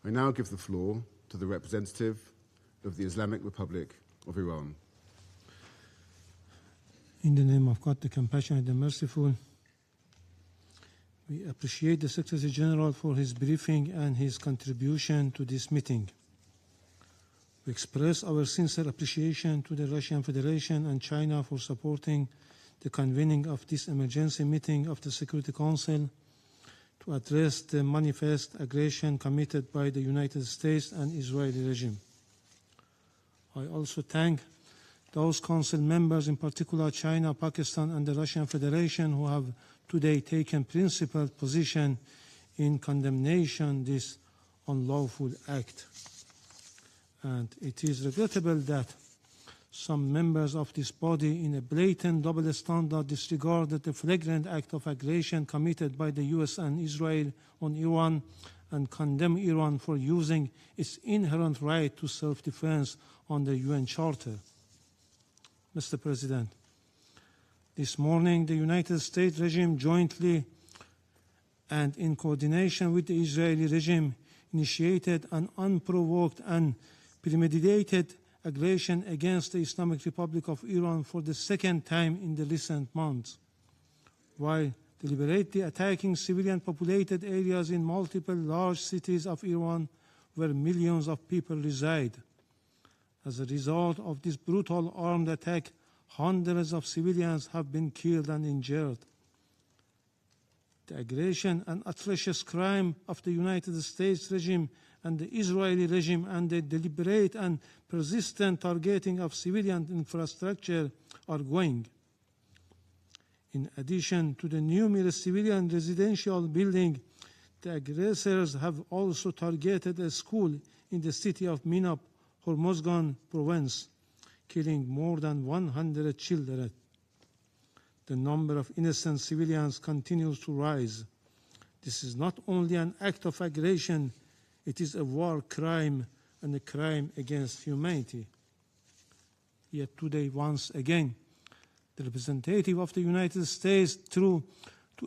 I now give the floor to the representative of the Islamic Republic of Iran. In the name of God, the Compassionate and Merciful, we appreciate the Secretary General for his briefing and his contribution to this meeting. We express our sincere appreciation to the Russian Federation and China for supporting the convening of this emergency meeting of the Security Council to address the manifest aggression committed by the United States and Israeli regime. I also thank those Council members, in particular China, Pakistan, and the Russian Federation, who have today taken principled position in condemnation this unlawful act. And it is regrettable that some members of this body, in a blatant double standard, disregarded the flagrant act of aggression committed by the US and Israel on Iran and condemn Iran for using its inherent right to self-defense under the UN Charter. Mr. President, this morning the United States regime jointly and in coordination with the Israeli regime initiated an unprovoked and premeditated aggression against the Islamic Republic of Iran for the second time in the recent months, while deliberately attacking civilian populated areas in multiple large cities of Iran where millions of people reside. As a result of this brutal armed attack, hundreds of civilians have been killed and injured. The aggression and atrocious crime of the United States regime and the Israeli regime and the deliberate and persistent targeting of civilian infrastructure are going. In addition to the numerous civilian residential buildings, the aggressors have also targeted a school in the city of Minab, Hormozgan province, killing more than 100 children. The number of innocent civilians continues to rise. This is not only an act of aggression, it is a war crime and a crime against humanity. Yet today, once again, the representative of the United States, through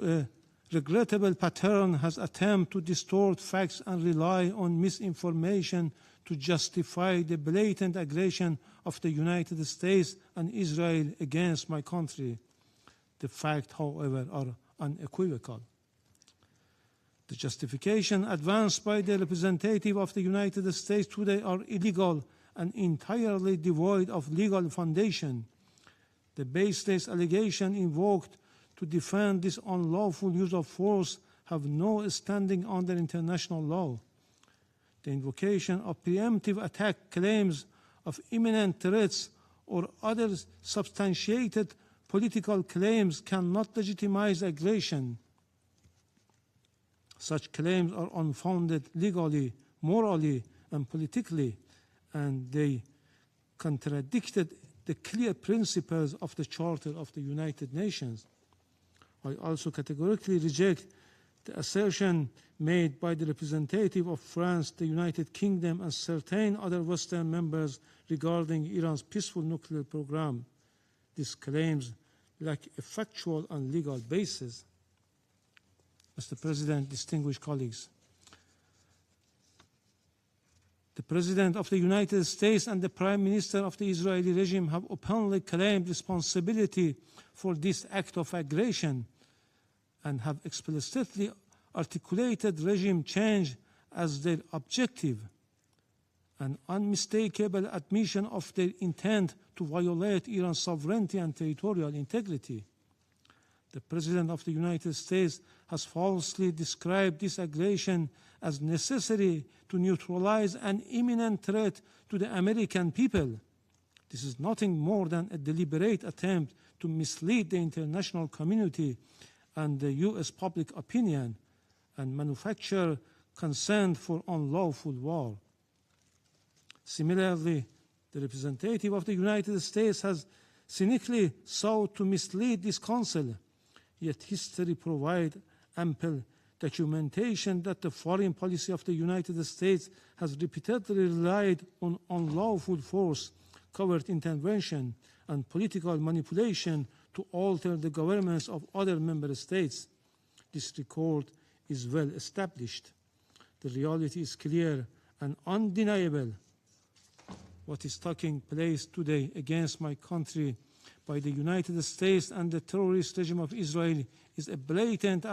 a regrettable pattern, has attempted to distort facts and rely on misinformation to justify the blatant aggression of the United States and Israel against my country. The facts, however, are unequivocal. The justification advanced by the representative of the United States today are illegal and entirely devoid of legal foundation. The baseless allegation invoked to defend this unlawful use of force have no standing under international law. The invocation of preemptive attack claims of imminent threats or other substantiated political claims cannot legitimize aggression. Such claims are unfounded legally, morally, and politically, and they contradicted the clear principles of the Charter of the United Nations. I also categorically reject the assertion made by the representative of France, the United Kingdom, and certain other Western members regarding Iran's peaceful nuclear program. These claims lack a factual and legal basis. Mr. President, distinguished colleagues, the President of the United States and the Prime Minister of the Israeli regime have openly claimed responsibility for this act of aggression and have explicitly articulated regime change as their objective, an unmistakable admission of their intent to violate Iran's sovereignty and territorial integrity. The President of the United States has falsely described this aggression as necessary to neutralize an imminent threat to the American people. This is nothing more than a deliberate attempt to mislead the international community and the US public opinion and manufacture consent for unlawful war. Similarly, the representative of the United States has cynically sought to mislead this Council, yet history provides ample documentation that the foreign policy of the United States has repeatedly relied on unlawful force, covert intervention, and political manipulation to alter the governments of other member states. This record is well established. The reality is clear and undeniable. What is taking place today against my country by the United States and the terrorist regime of Israel is a blatant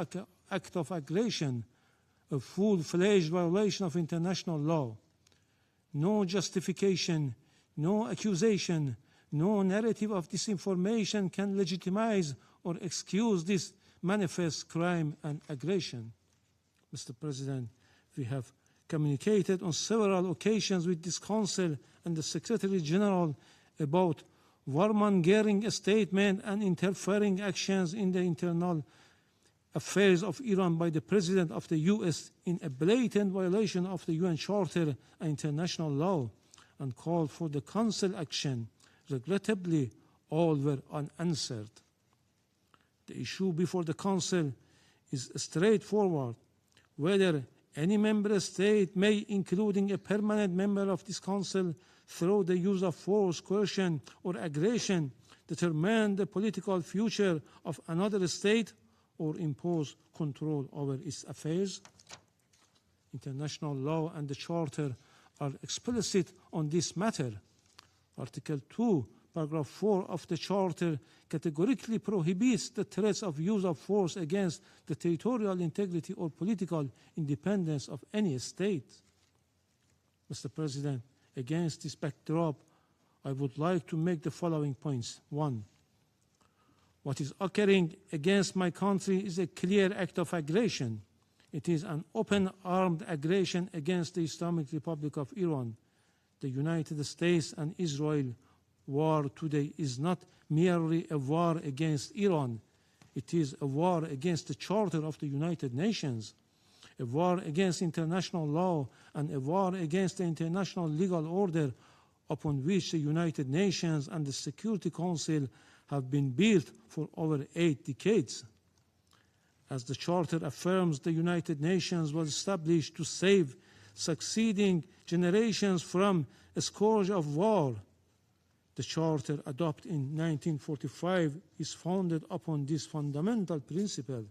act of aggression, a full-fledged violation of international law. No justification, no accusation, no narrative of disinformation can legitimize or excuse this manifest crime and aggression. Mr. President, we have communicated on several occasions with this Council and the Secretary General about warmongering statements and interfering actions in the internal affairs of Iran by the President of the U.S. in a blatant violation of the UN Charter and international law, and called for the Council action. Regrettably, all were unanswered. The issue before the Council is straightforward: whether any member state may, including a permanent member of this Council, through the use of force, coercion, or aggression, determine the political future of another state or impose control over its affairs. International law and the Charter are explicit on this matter. Article 2, paragraph 4 of the Charter categorically prohibits the threats of use of force against the territorial integrity or political independence of any state. Mr. President, against this backdrop, I would like to make the following points. 1. What is occurring against my country is a clear act of aggression. It is an open armed aggression against the Islamic Republic of Iran. The United States and Israel war today is not merely a war against Iran. It is a war against the Charter of the United Nations, a war against international law, and a war against the international legal order upon which the United Nations and the Security Council have been built for over 8 decades. As the Charter affirms, the United Nations was established to save succeeding generations from a scourge of war. The Charter, adopted in 1945, is founded upon this fundamental principle.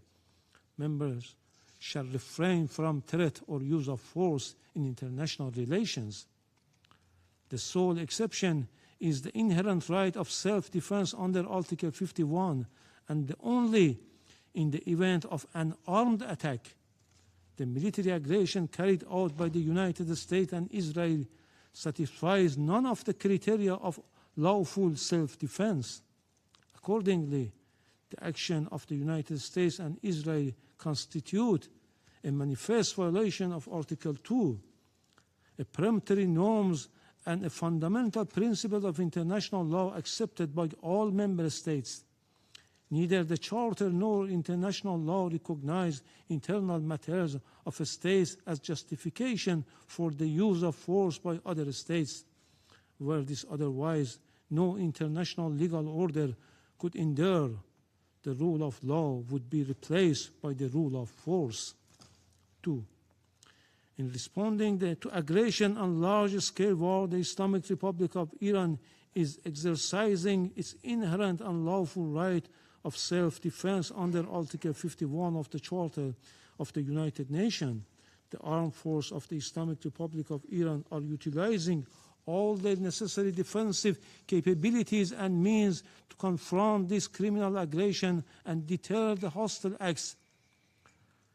Members shall refrain from threat or use of force in international relations. The sole exception is the inherent right of self-defense under Article 51, and only in the event of an armed attack. The military aggression carried out by the United States and Israel satisfies none of the criteria of lawful self-defense. Accordingly, the action of the United States and Israel constitute a manifest violation of Article 2, a peremptory norms and a fundamental principle of international law accepted by all member states. Neither the Charter nor international law recognize internal matters of states as justification for the use of force by other states. Were this otherwise, no international legal order could endure. The rule of law would be replaced by the rule of force. 2. In responding to aggression and large-scale war, the Islamic Republic of Iran is exercising its inherent and lawful right of self-defense under Article 51 of the Charter of the United Nations. The armed forces of the Islamic Republic of Iran are utilizing all their necessary defensive capabilities and means to confront this criminal aggression and deter the hostile acts.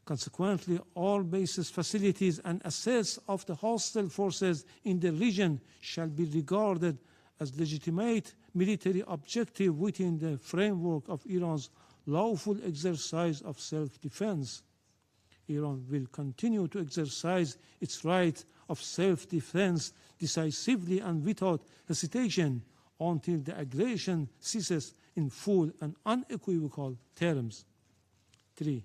Consequently, all bases, facilities, and assets of the hostile forces in the region shall be regarded as legitimate military objective within the framework of Iran's lawful exercise of self-defense. Iran will continue to exercise its right of self-defense decisively and without hesitation until the aggression ceases in full and unequivocal terms. 3.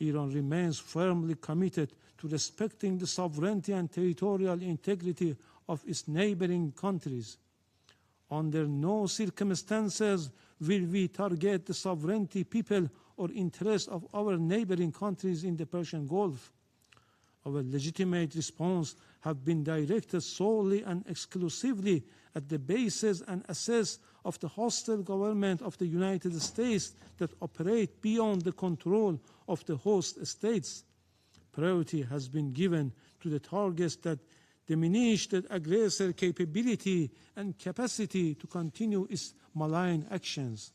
Iran remains firmly committed to respecting the sovereignty and territorial integrity of its neighboring countries. Under no circumstances will we target the sovereignty, people, or interests of our neighboring countries in the Persian Gulf. Our legitimate response have been directed solely and exclusively at the bases and assets of the hostile government of the United States that operate beyond the control of the host states. priority has been given to the targets that diminish the aggressor capability and capacity to continue its malign actions.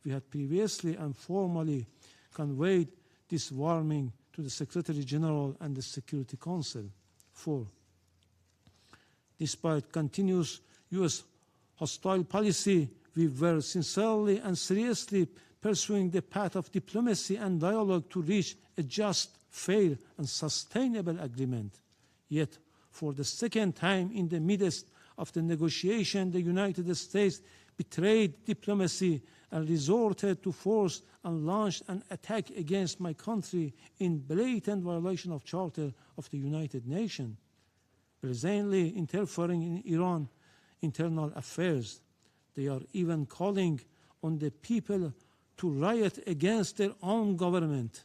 We had previously and formally conveyed this warning to the Secretary General and the Security Council. 4. Despite continuous U.S. hostile policy, we were sincerely and seriously pursuing the path of diplomacy and dialogue to reach a just, fair, and sustainable agreement. Yet, for the second time in the midst of the negotiation, the United States betrayed diplomacy and resorted to force and launched an attack against my country in blatant violation of Charter of the United Nations, presently interfering in Iran's internal affairs. They are even calling on the people to riot against their own government.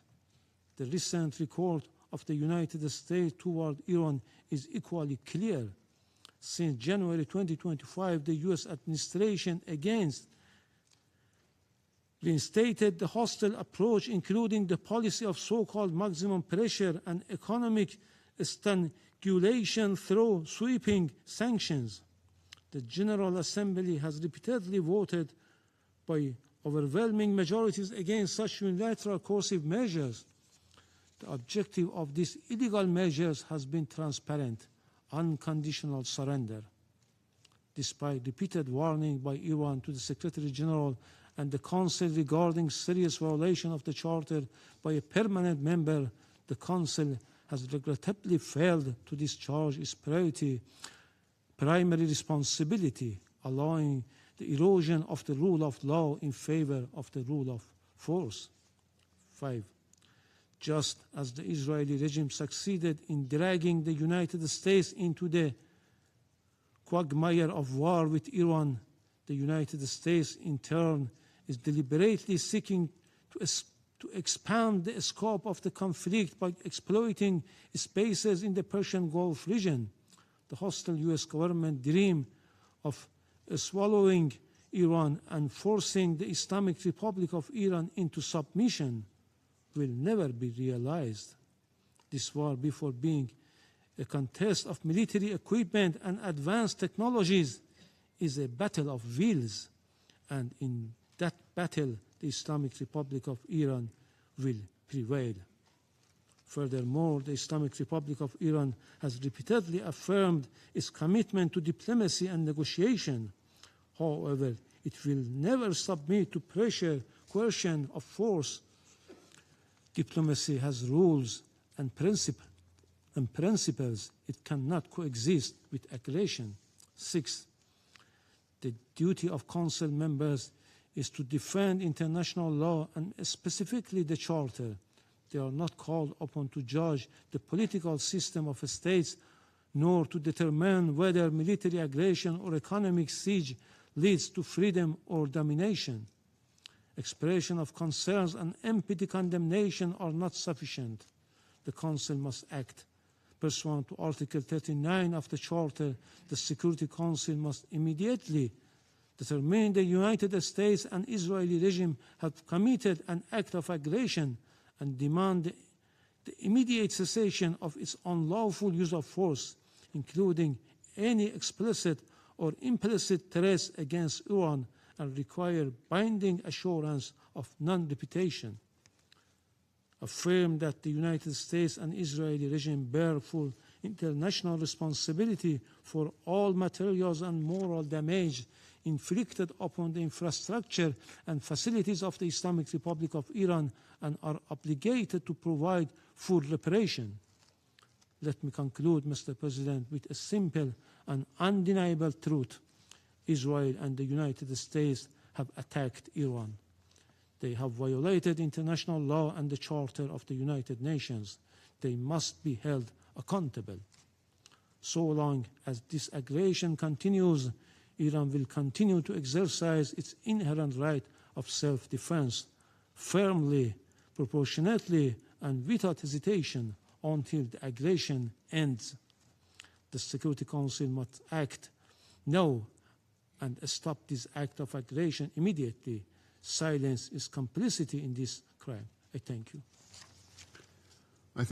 The recent record of the United States toward Iran is equally clear. Since January 2025, the U.S. administration again reinstated the hostile approach, including the policy of so-called maximum pressure and economic strangulation through sweeping sanctions. The General Assembly has repeatedly voted by overwhelming majorities against such unilateral coercive measures. The objective of these illegal measures has been transparent, unconditional surrender. Despite repeated warning by Iran to the Secretary General and the Council regarding serious violation of the Charter by a permanent member, the Council has regrettably failed to discharge its primary responsibility, allowing the erosion of the rule of law in favor of the rule of force. 5. Just as the Israeli regime succeeded in dragging the United States into the quagmire of war with Iran, the United States in turn is deliberately seeking to expand the scope of the conflict by exploiting spaces in the Persian Gulf region. The hostile U.S. government dream of swallowing Iran and forcing the Islamic Republic of Iran into submission will never be realized. This war, before being a contest of military equipment and advanced technologies, is a battle of wills, and in that battle, the Islamic Republic of Iran will prevail. Furthermore, the Islamic Republic of Iran has repeatedly affirmed its commitment to diplomacy and negotiation. However, it will never submit to pressure, coercion, or force. Diplomacy has rules and principles. It cannot coexist with aggression. 6. The duty of Council members is to defend international law and specifically the Charter. They are not called upon to judge the political system of states, nor to determine whether military aggression or economic siege leads to freedom or domination. Expression of concerns and empty condemnation are not sufficient. The Council must act. Pursuant to Article 39 of the Charter, the Security Council must immediately determine the United States and Israeli regime have committed an act of aggression and demand the immediate cessation of its unlawful use of force, including any explicit or implicit threats against Iran, and require binding assurance of non-repetition. Affirm that the United States and Israeli regime bear full international responsibility for all materials and moral damage inflicted upon the infrastructure and facilities of the Islamic Republic of Iran and are obligated to provide full reparation. Let me conclude, Mr. President, with a simple and undeniable truth. Israel and the United States have attacked Iran. They have violated international law and the Charter of the United Nations. They must be held accountable. So long as this aggression continues, Iran will continue to exercise its inherent right of self-defense firmly, proportionately, and without hesitation until the aggression ends. The Security Council must act now and stop this act of aggression immediately. Silence is complicity in this crime. I thank you.